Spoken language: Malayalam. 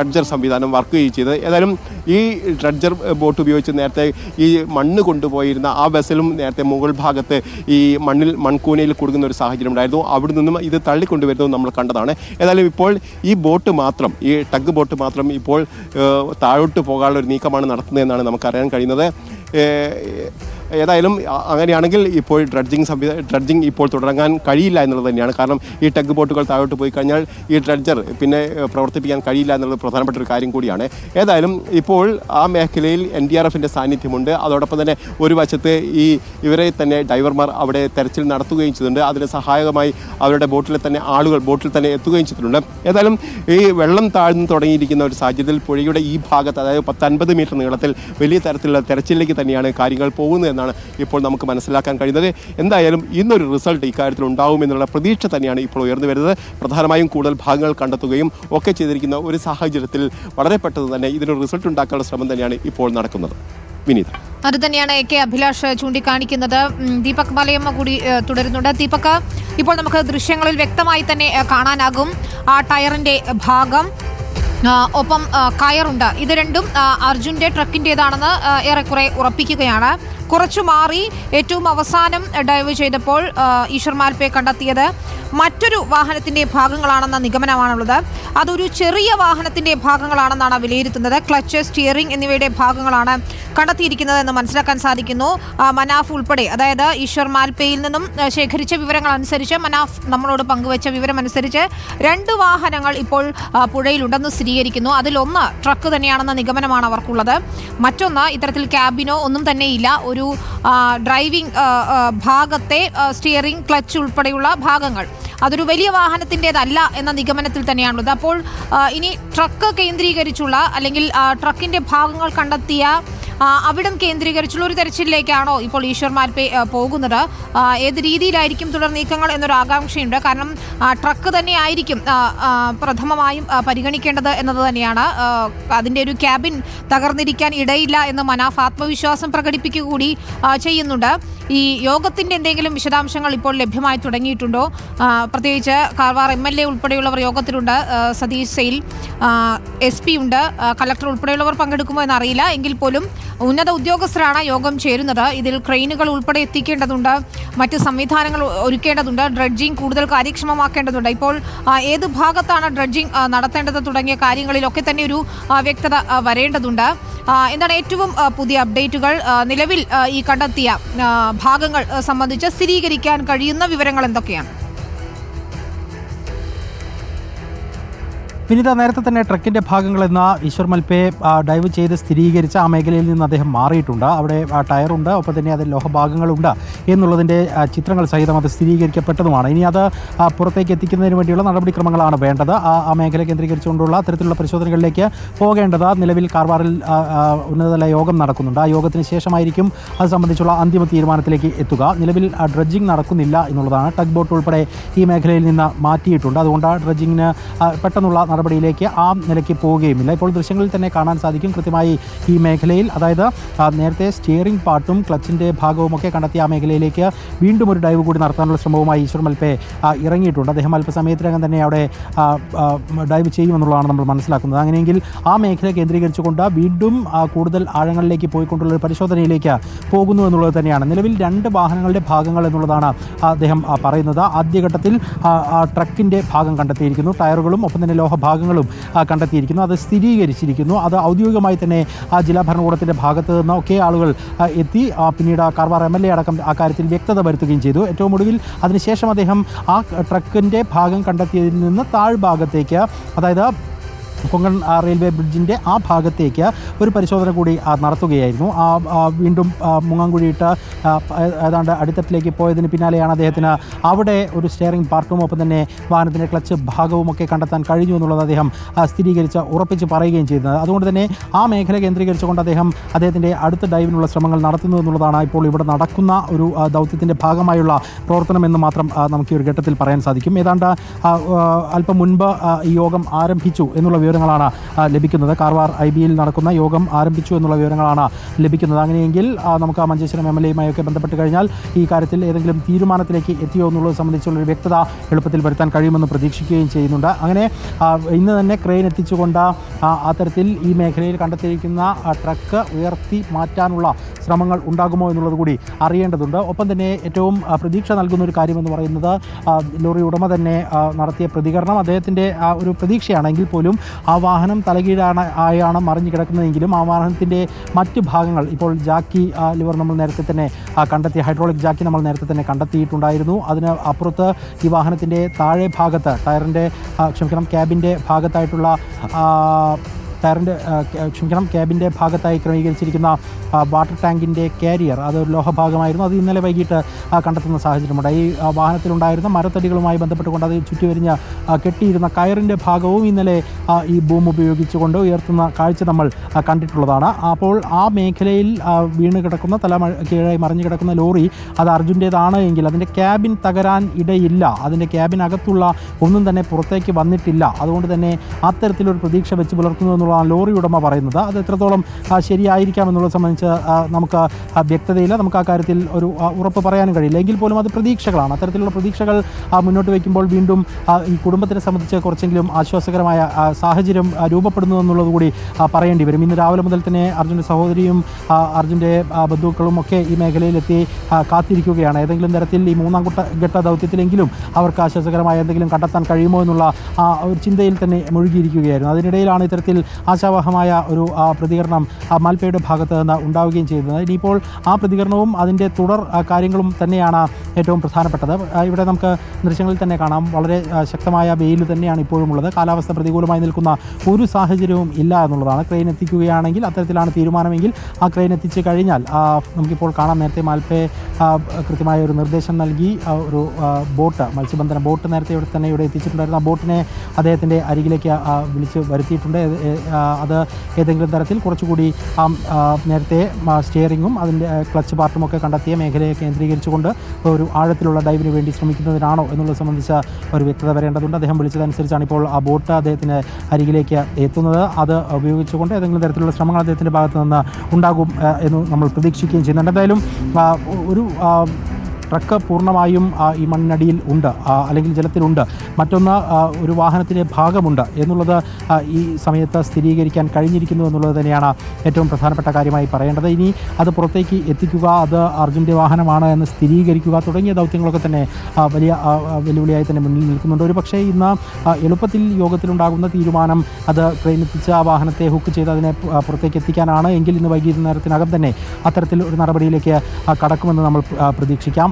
ഡ്രഡ്ജർ സംവിധാനം വർക്ക് ചെയ്തത്. ഏതായാലും ഈ ഡ്രഡ്ജർ ബോട്ട് ഉപയോഗിച്ച് നേരത്തെ ഈ മണ്ണ് കൊണ്ടുപോയിരുന്ന ആ വെസലും നേരത്തെ മുകൾ ഭാഗത്ത് ഈ മൺകൂനയിൽ കുടുങ്ങുന്ന ഒരു സാഹചര്യം ഉണ്ടായിരുന്നു. അവിടെ നിന്നും ഇത് തള്ളിക്കൊണ്ടുവരുന്നത് നമ്മൾ കണ്ടതാണ്. ഏതായാലും ഇപ്പോൾ ഈ ബോട്ട് മാത്രം, ഈ ടഗ് ബോട്ട് മാത്രം ഇപ്പോൾ താഴോട്ട് പോകാനുള്ള ഒരു നീക്കമാണ് നടത്തുന്നതെന്നാണ് നമുക്കറിയാൻ കഴിയുന്നത്. ഏതായാലും അങ്ങനെയാണെങ്കിൽ ഇപ്പോൾ ഡ്രഡ്ജിങ് ഇപ്പോൾ തുടങ്ങാൻ കഴിയില്ല എന്നുള്ളത് തന്നെയാണ്. കാരണം ഈ ടഗ് ബോട്ടുകൾ താഴോട്ട് പോയി കഴിഞ്ഞാൽ ഈ ഡ്രഡ്ജർ പിന്നെ പ്രവർത്തിപ്പിക്കാൻ കഴിയില്ല എന്നുള്ളത് പ്രധാനപ്പെട്ട ഒരു കാര്യം കൂടിയാണ്. ഏതായാലും ഇപ്പോൾ ആ മേഖലയിൽ NDRFിൻ്റെ സാന്നിധ്യമുണ്ട്. അതോടൊപ്പം തന്നെ ഒരു വശത്ത് ഇവരെ തന്നെ ഡൈവർമാർ അവിടെ തെരച്ചിൽ നടത്തുകയും ചെയ്തിട്ടുണ്ട്. അതിന് സഹായകമായി അവരുടെ ബോട്ടിൽ തന്നെ എത്തുകയും ചെയ്തിട്ടുണ്ട്. ഏതായാലും ഈ വെള്ളം താഴ്ന്നു തുടങ്ങിയിരിക്കുന്ന ഒരു സാഹചര്യത്തിൽ പുഴയുടെ ഈ ഭാഗത്ത്, അതായത് 50 മീറ്റർ നീളത്തിൽ വലിയ തരത്തിലുള്ള തെരച്ചിലേക്ക് തന്നെയാണ് കാര്യങ്ങൾ പോകുന്നത് എന്നാണ് ഇപ്പോൾ നമുക്ക് മനസ്സിലാക്കാൻ കഴിയുന്നത്. എന്തായാലും ഇന്നൊരു റിസൾട്ട് ഇക്കാര്യത്തിൽ ഉണ്ടാവുമെന്നുള്ള പ്രതീക്ഷ തന്നെയാണ് ഇപ്പോൾ ഉയർന്നു വരുന്നത്. പ്രധാനമായും കൂടുതൽ ഭാഗങ്ങൾ കണ്ടെത്തുകയും ഒക്കെ ചെയ്തിരിക്കുന്ന ഒരു സാഹചര്യത്തിൽ വളരെ പെട്ടെന്ന് തന്നെ ഇതിനൊരു റിസൾട്ട് ഉണ്ടാക്കാനുള്ള ശ്രമം തന്നെയാണ് ഇപ്പോൾ നടക്കുന്നത്. വിനീത, അത് തന്നെയാണ് AK അഭിലാഷ് ചൂണ്ടിക്കാണിക്കുന്നത്. ദീപക് മലയമ്മ കൂടി തുടരുന്നുണ്ട്. ദീപക്, ഇപ്പോൾ നമുക്ക് ദൃശ്യങ്ങളിൽ വ്യക്തമായി തന്നെ കാണാനാകും ആ ടയറിന്റെ ഭാഗം, ഒപ്പം കയറുണ്ട്. ഇത് രണ്ടും അർജുൻ്റെ ട്രക്കിൻ്റേതാണെന്ന് ഏറെക്കുറെ ഉറപ്പിക്കുകയാണ്. കുറച്ചു മാറി ഏറ്റവും അവസാനം ഡൈവ് ചെയ്തപ്പോൾ ഈശ്വർ മാൽപേ കണ്ടെത്തിയത് മറ്റൊരു വാഹനത്തിൻ്റെ ഭാഗങ്ങളാണെന്ന നിഗമനമാണുള്ളത്. അതൊരു ചെറിയ വാഹനത്തിൻ്റെ ഭാഗങ്ങളാണെന്നാണ് വിലയിരുത്തുന്നത്. ക്ലച്ച്, സ്റ്റിയറിംഗ് എന്നിവയുടെ ഭാഗങ്ങളാണ് കണ്ടെത്തിയിരിക്കുന്നത് എന്ന് മനസ്സിലാക്കാൻ സാധിക്കുന്നു. മനാഫ് ഉൾപ്പെടെ, അതായത് ഈശ്വർ മാൽപേയിൽ നിന്നും ശേഖരിച്ച വിവരങ്ങൾ അനുസരിച്ച്, മനാഫ് നമ്മളോട് പങ്കുവച്ച വിവരമനുസരിച്ച് 2 വാഹനങ്ങൾ ഇപ്പോൾ പുഴയിലുണ്ടെന്ന് സ്ഥിരീകരിക്കുന്നു. അതിലൊന്ന് ട്രക്ക് തന്നെയാണെന്ന നിഗമനമാണ് അവർക്കുള്ളത്. മറ്റൊന്ന് ഇത്തരത്തിൽ ക്യാബിനോ ഒന്നും തന്നെയില്ല. ഒരു ഡ്രൈവിംഗ് ഭാഗത്തെ സ്റ്റിയറിംഗ്, ക്ലച്ച് ഉൾപ്പെടെയുള്ള ഭാഗങ്ങൾ അതൊരു വലിയ വാഹനത്തിൻ്റെതല്ല എന്ന നിഗമനത്തിൽ തന്നെയാണുള്ളത്. അപ്പോൾ ഇനി ട്രക്ക് കേന്ദ്രീകരിച്ചുള്ള, അല്ലെങ്കിൽ ട്രക്കിൻ്റെ ഭാഗങ്ങൾ കണ്ടെത്തിയ അവിടം കേന്ദ്രീകരിച്ചുള്ള ഒരു തെരച്ചിലിലേക്കാണോ ഇപ്പോൾ ഈശ്വർ മാൽപേ പോകുന്നത്? ഏത് രീതിയിലായിരിക്കും തുടർ നീക്കങ്ങൾ എന്നൊരു ആകാംക്ഷയുണ്ട്. കാരണം ട്രക്ക് തന്നെയായിരിക്കും പ്രഥമമായും പരിഗണിക്കേണ്ടത് എന്നത് തന്നെയാണ്. അതിൻ്റെ ഒരു ക്യാബിൻ തകർന്നിരിക്കാൻ ഇടയില്ല എന്ന് മനാഫ് ആത്മവിശ്വാസം പ്രകടിപ്പിക്കുക കൂടി ചെയ്യുന്നുണ്ട്. ഈ യോഗത്തിൻ്റെ എന്തെങ്കിലും വിശദാംശങ്ങൾ ഇപ്പോൾ ലഭ്യമായി തുടങ്ങിയിട്ടുണ്ടോ? പ്രത്യേകിച്ച് കാർവാർ MLA ഉൾപ്പെടെയുള്ളവർ യോഗത്തിലുണ്ട്. സതീഷ് സെയിൽ, SP ഉണ്ട്, കളക്ടർ ഉൾപ്പെടെയുള്ളവർ പങ്കെടുക്കുമോ എന്നറിയില്ല. എങ്കിൽ പോലും ഉന്നത ഉദ്യോഗസ്ഥരാണ് യോഗം ചേരുന്നത്. ഇതിൽ ക്രെയിനുകൾ ഉൾപ്പെടെ എത്തിക്കേണ്ടതുണ്ട്, മറ്റ് സംവിധാനങ്ങൾ ഒരുക്കേണ്ടതുണ്ട്, ഡ്രഡ്ജിങ് കൂടുതൽ കാര്യക്ഷമമാക്കേണ്ടതുണ്ട്. ഇപ്പോൾ ഏത് ഭാഗത്താണ് ഡ്രഡ്ജിങ് നടത്തേണ്ടത് തുടങ്ങിയ കാര്യങ്ങളിലൊക്കെ തന്നെ ഒരു വ്യക്തത വരേണ്ടതുണ്ട്. എന്താണ് ഏറ്റവും പുതിയ അപ്ഡേറ്റുകൾ? നിലവിൽ ഈ കണ്ടെത്തിയ ഭാഗങ്ങൾ സംബന്ധിച്ച് സ്ഥിരീകരിക്കാൻ കഴിയുന്ന വിവരങ്ങൾ എന്തൊക്കെയാണ്? വിനീത, നേരത്തെ തന്നെ ട്രക്കിൻ്റെ ഭാഗങ്ങളെന്ന ഈശ്വർ മാൽപേ ഡൈവ് ചെയ്ത് സ്ഥിരീകരിച്ച ആ മേഖലയിൽ നിന്ന് അദ്ദേഹം മാറിയിട്ടുണ്ട്. അവിടെ ടയറുണ്ട്, ഒപ്പം തന്നെ അതിൽ ലോഹഭാഗങ്ങളുണ്ട് എന്നുള്ളതിൻ്റെ ചിത്രങ്ങൾ സഹിതം അത് സ്ഥിരീകരിക്കപ്പെട്ടതുമാണ്. ഇനി അത് പുറത്തേക്ക് എത്തിക്കുന്നതിന് വേണ്ടിയുള്ള നടപടിക്രമങ്ങളാണ് വേണ്ടത്. ആ മേഖല കേന്ദ്രീകരിച്ചുകൊണ്ടുള്ള അത്തരത്തിലുള്ള പരിശോധനകളിലേക്ക് പോകേണ്ടത്. നിലവിൽ കാർവാറിൽ ഉന്നതതല യോഗം നടക്കുന്നുണ്ട്. ആ യോഗത്തിന് ശേഷമായിരിക്കും അത് സംബന്ധിച്ചുള്ള അന്തിമ തീരുമാനത്തിലേക്ക് എത്തുക. നിലവിൽ ഡ്രഡ്ജിങ് നടക്കുന്നില്ല എന്നുള്ളതാണ്. ടഗ് ബോട്ട് ഉൾപ്പെടെ ഈ മേഖലയിൽ നിന്ന് മാറ്റിയിട്ടുണ്ട്. അതുകൊണ്ട് ഡ്രഡ്ജിങ്ങിന് പെട്ടെന്നുള്ള നടപടിയിലേക്ക് ആ നിലയ്ക്ക് പോവുകയുമില്ല. ഇപ്പോൾ ദൃശ്യങ്ങളിൽ തന്നെ കാണാൻ സാധിക്കും കൃത്യമായി ഈ മേഖലയിൽ, അതായത് നേരത്തെ സ്റ്റിയറിംഗ് പാർട്ടും ക്ലച്ചിൻ്റെ ഭാഗവുമൊക്കെ കണ്ടെത്തിയ ആ മേഖലയിലേക്ക് വീണ്ടും ഒരു ഡൈവ് കൂടി നടത്താനുള്ള ശ്രമവുമായി ഈശ്വർ മാൽപേ ഇറങ്ങിയിട്ടുണ്ട്. അദ്ദേഹം അല്പസമയത്തിനകം തന്നെ അവിടെ ഡൈവ് ചെയ്യുമെന്നുള്ളതാണ് നമ്മൾ മനസ്സിലാക്കുന്നത്. അങ്ങനെയെങ്കിൽ ആ മേഖല കേന്ദ്രീകരിച്ചുകൊണ്ട് വീണ്ടും കൂടുതൽ ആഴങ്ങളിലേക്ക് പോയിക്കൊണ്ടുള്ള പരിശോധനയിലേക്ക് പോകുന്നു എന്നുള്ളത് തന്നെയാണ്. നിലവിൽ 2 വാഹനങ്ങളുടെ ഭാഗങ്ങൾ എന്നുള്ളതാണ് അദ്ദേഹം പറയുന്നത്. ആദ്യഘട്ടത്തിൽ ട്രക്കിൻ്റെ ഭാഗം കണ്ടെത്തിയിരിക്കുന്നു, ടയറുകളും ഒപ്പം തന്നെ ഭാഗങ്ങളും കണ്ടെത്തിയിരിക്കുന്നു. അത് സ്ഥിരീകരിച്ചിരിക്കുന്നു. അത് ഔദ്യോഗികമായി തന്നെ ജില്ലാ ഭരണകൂടത്തിൻ്റെ ഭാഗത്ത് നിന്നൊക്കെ ആളുകൾ എത്തി. പിന്നീട് കാർവാർ MLA അടക്കം അക്കാര്യത്തിൽ വ്യക്തത വരുത്തുകയും ചെയ്തു. ഏറ്റവും ഒടുവിൽ അതിനുശേഷം അദ്ദേഹം ആ ട്രക്കിൻ്റെ ഭാഗം കണ്ടെത്തിയതിൽ നിന്ന് താഴ്ഭാഗത്തേക്ക്, അതായത് കൊങ്കൺ റെയിൽവേ ബ്രിഡ്ജിൻ്റെ ആ ഭാഗത്തേക്ക് ഒരു പരിശോധന കൂടി നടത്തുകയായിരുന്നു. വീണ്ടും മുങ്ങാങ്കുഴിയിട്ട് ഏതാണ്ട് അടിത്തട്ടിലേക്ക് പോയതിന് പിന്നാലെയാണ് അദ്ദേഹത്തിന് അവിടെ ഒരു സ്റ്റിയറിംഗ് പാർട്ടും ഒപ്പം തന്നെ വാഹനത്തിൻ്റെ ക്ലച്ച് ഭാഗവുമൊക്കെ കണ്ടെത്താൻ കഴിഞ്ഞു എന്നുള്ളത് അദ്ദേഹം ഉറപ്പിച്ച് പറയുകയും ചെയ്യുന്നത്. അതുകൊണ്ട് തന്നെ ആ മേഖല കേന്ദ്രീകരിച്ചുകൊണ്ട് അദ്ദേഹത്തിൻ്റെ അടുത്ത ഡൈവിനുള്ള ശ്രമങ്ങൾ നടത്തുന്നു എന്നുള്ളതാണ് ഇപ്പോൾ ഇവിടെ നടക്കുന്ന ഒരു ദൗത്യത്തിൻ്റെ ഭാഗമായുള്ള പ്രവർത്തനമെന്ന് മാത്രം നമുക്ക് ഈ ഒരു ഘട്ടത്തിൽ പറയാൻ സാധിക്കും. ഏതാണ്ട് അല്പം മുൻപ് ഈ യോഗം ആരംഭിച്ചു എന്നുള്ള വിവരങ്ങളാണ് ലഭിക്കുന്നത്. കാർവാർ IBയിൽ നടക്കുന്ന യോഗം ആരംഭിച്ചു എന്നുള്ള വിവരങ്ങളാണ് ലഭിക്കുന്നത്. അങ്ങനെയെങ്കിൽ നമുക്ക് മഞ്ചേശ്വരം MLAയുമായൊക്കെ ബന്ധപ്പെട്ട് കഴിഞ്ഞാൽ ഈ കാര്യത്തിൽ ഏതെങ്കിലും തീരുമാനത്തിലേക്ക് എത്തിയോ എന്നുള്ളത് സംബന്ധിച്ചുള്ളൊരു വ്യക്തത എളുപ്പത്തിൽ വരുത്താൻ കഴിയുമെന്ന് പ്രതീക്ഷിക്കുകയും ചെയ്യുന്നുണ്ട്. അങ്ങനെ ഇന്ന് തന്നെ ക്രെയിൻ എത്തിച്ചുകൊണ്ട് അത്തരത്തിൽ ഈ മേഖലയിൽ കണ്ടെത്തിയിരിക്കുന്ന ട്രക്ക് ഉയർത്തി മാറ്റാനുള്ള ശ്രമങ്ങൾ ഉണ്ടാകുമോ എന്നുള്ളത് കൂടി അറിയേണ്ടതുണ്ട്. ഒപ്പം തന്നെ ഏറ്റവും പ്രതീക്ഷ നൽകുന്ന ഒരു കാര്യമെന്ന് പറയുന്നത് ലോറി ഉടമ തന്നെ നടത്തിയ പ്രതികരണം അദ്ദേഹത്തിൻ്റെ ഒരു പ്രതീക്ഷയാണെങ്കിൽ പോലും ആ വാഹനം ആയാണ് മറിഞ്ഞു കിടക്കുന്നതെങ്കിലും ആ വാഹനത്തിൻ്റെ മറ്റ് ഭാഗങ്ങൾ ഇപ്പോൾ ജാക്കി ലിവർ നമ്മൾ നേരത്തെ തന്നെ കണ്ടെത്തി, ഹൈഡ്രോളിക് ജാക്കി നമ്മൾ നേരത്തെ തന്നെ കണ്ടെത്തിയിട്ടുണ്ടായിരുന്നു. അതിന് അപ്പുറത്ത് ഈ വാഹനത്തിൻ്റെ താഴെ ഭാഗത്ത് ക്യാബിൻ്റെ ഭാഗത്തായിട്ടുള്ള ക്യാബിൻ്റെ ഭാഗത്തായി ക്രമീകരിച്ചിരിക്കുന്ന വാട്ടർ ടാങ്കിൻ്റെ കാരിയർ അതൊരു ലോഹഭാഗമായിരുന്നു. അത് ഇന്നലെ വൈകിട്ട് കണ്ടെത്തുന്ന സാഹചര്യമുണ്ട്. ഈ വാഹനത്തിലുണ്ടായിരുന്ന മരത്തടികളുമായി ബന്ധപ്പെട്ടുകൊണ്ട് അത് ചുറ്റിവരിഞ്ഞ് കെട്ടിയിരുന്ന കയറിൻ്റെ ഭാഗവും ഇന്നലെ ഈ ബൂം ഉപയോഗിച്ചുകൊണ്ട് ഉയർത്തുന്ന കാഴ്ച നമ്മൾ കണ്ടിട്ടുള്ളതാണ്. അപ്പോൾ ആ മേഖലയിൽ വീണ് കിടക്കുന്ന കീഴായി മറിഞ്ഞു കിടക്കുന്ന ലോറി അത് അർജുൻ്റേതാണ് എങ്കിൽ അതിൻ്റെ ക്യാബിൻ തകരാൻ ഇടയില്ല. അതിൻ്റെ ക്യാബിനകത്തുള്ള ഒന്നും തന്നെ പുറത്തേക്ക് വന്നിട്ടില്ല. അതുകൊണ്ട് തന്നെ അത്തരത്തിലൊരു പ്രതീക്ഷ വെച്ച് പുലർത്തുന്നു എന്നുള്ളതാണ് ലോറി ഉടമ പറയുന്നത്. അത് എത്രത്തോളം ശരിയായിരിക്കാം എന്നുള്ളത് സംബന്ധിച്ച് നമുക്ക് വ്യക്തതയില്ല. നമുക്ക് ആ കാര്യത്തിൽ ഒരു ഉറപ്പ് പറയാനും കഴിയില്ല. എങ്കിൽ പോലും അത് പ്രതീക്ഷകളാണ്. അത്തരത്തിലുള്ള പ്രതീക്ഷകൾ മുന്നോട്ട് വയ്ക്കുമ്പോൾ വീണ്ടും ഈ കുടുംബത്തിനെ സംബന്ധിച്ച് കുറച്ചെങ്കിലും ആശ്വാസകരമായ സാഹചര്യം രൂപപ്പെടുന്നു എന്നുള്ളത് കൂടി പറയേണ്ടി വരും. ഇന്ന് രാവിലെ മുതൽ തന്നെ അർജുൻ്റെ സഹോദരിയും അർജുൻ്റെ ബന്ധുക്കളും ഒക്കെ ഈ മേഖലയിലെത്തി കാത്തിരിക്കുകയാണ്. ഏതെങ്കിലും തരത്തിൽ ഈ മൂന്നാം ഘട്ട ദൗത്യത്തിലെങ്കിലും അവർക്ക് ആശ്വാസകരമായ എന്തെങ്കിലും കണ്ടെത്താൻ കഴിയുമോ എന്നുള്ള ഒരു ചിന്തയിൽ തന്നെ മുഴുകിയിരിക്കുകയായിരുന്നു. അതിനിടയിലാണ് ഇത്തരത്തിൽ ആശാവഹമായ ഒരു പ്രതികരണം മാൽപ്പയുടെ ഭാഗത്ത് നിന്ന് ഉണ്ടാവുകയും ചെയ്യുന്നത്. ഇനിയിപ്പോൾ ആ പ്രതികരണവും അതിൻ്റെ തുടർ കാര്യങ്ങളും തന്നെയാണ് ഏറ്റവും പ്രധാനപ്പെട്ടത്. ഇവിടെ നമുക്ക് ദൃശ്യങ്ങളിൽ തന്നെ കാണാം, വളരെ ശക്തമായ വെയിൽ തന്നെയാണ് ഇപ്പോഴും ഉള്ളത്. കാലാവസ്ഥ പ്രതികൂലമായി നിൽക്കുന്ന ഒരു സാഹചര്യവും ഇല്ല എന്നുള്ളതാണ്. ക്രെയിൻ എത്തിക്കുകയാണെങ്കിൽ അത്തരത്തിലാണ് തീരുമാനമെങ്കിൽ ആ ക്രെയിൻ എത്തിച്ച് കഴിഞ്ഞാൽ നമുക്കിപ്പോൾ കാണാം, നേരത്തെ മാൽപ്പെ കൃത്യമായ ഒരു നിർദ്ദേശം നൽകി ഒരു ബോട്ട്, മത്സ്യബന്ധന ബോട്ട് നേരത്തെ ഇവിടെ എത്തിച്ചിട്ടുണ്ടായിരുന്നു. ആ ബോട്ടിനെ അദ്ദേഹത്തിൻ്റെ അരികിലേക്ക് വിളിച്ച് വരുത്തിയിട്ടുണ്ട്. അത് ഏതെങ്കിലും തരത്തിൽ കുറച്ചുകൂടി നേരത്തെ സ്റ്റിയറിങ്ങും അതിൻ്റെ ക്ലച്ച് പാർട്ടും ഒക്കെ കണ്ടെത്തിയ മേഖലയെ കേന്ദ്രീകരിച്ചുകൊണ്ട് ഒരു ആഴത്തിലുള്ള ഡൈവിന് വേണ്ടി ശ്രമിക്കുന്നതിനാണോ എന്നുള്ളത് സംബന്ധിച്ച ഒരു വ്യക്തത വരേണ്ടതുണ്ട്. അദ്ദേഹം വിളിച്ചതനുസരിച്ചാണ് ഇപ്പോൾ ആ ബോട്ട് അദ്ദേഹത്തിന് അരികിലേക്ക് എത്തുന്നത്. അത് ഉപയോഗിച്ചുകൊണ്ട് ഏതെങ്കിലും തരത്തിലുള്ള ശ്രമങ്ങൾ അദ്ദേഹത്തിൻ്റെ ഭാഗത്ത് നിന്ന് ഉണ്ടാകും എന്ന് നമ്മൾ പ്രതീക്ഷിക്കുകയും ചെയ്യുന്നുണ്ട്. എന്തായാലും ഒരു ട്രക്ക് പൂർണ്ണമായും ഈ മണ്ണിനടിയിൽ ഉണ്ട്, അല്ലെങ്കിൽ ജലത്തിലുണ്ട്. മറ്റൊന്ന് ഒരു വാഹനത്തിൻ്റെ ഭാഗമുണ്ട് എന്നുള്ളത് ഈ സമയത്ത് സ്ഥിരീകരിക്കാൻ കഴിഞ്ഞിരിക്കുന്നു എന്നുള്ളത് തന്നെയാണ് ഏറ്റവും പ്രധാനപ്പെട്ട കാര്യമായി പറയേണ്ടത്. ഇനി അത് പുറത്തേക്ക് എത്തിക്കുക, അത് അർജുൻ്റെ വാഹനമാണ് എന്ന് സ്ഥിരീകരിക്കുക തുടങ്ങിയ ദൗത്യങ്ങളൊക്കെ തന്നെ വലിയ വെല്ലുവിളിയായി തന്നെ മുന്നിൽ നിൽക്കുന്നുണ്ട്. ഒരു പക്ഷേ ഇന്ന് എളുപ്പത്തിൽ യോഗത്തിലുണ്ടാകുന്ന തീരുമാനം അത് ട്രെയിൻ എത്തിച്ച് ആ വാഹനത്തെ ഹുക്ക് ചെയ്ത് അതിനെ പുറത്തേക്ക് എത്തിക്കാനാണ് എങ്കിൽ ഇന്ന് വൈകുന്നേരത്തിനകം തന്നെ അത്തരത്തിൽ ഒരു നടപടിയിലേക്ക് കടക്കുമെന്ന് നമ്മൾ പ്രതീക്ഷിക്കാം.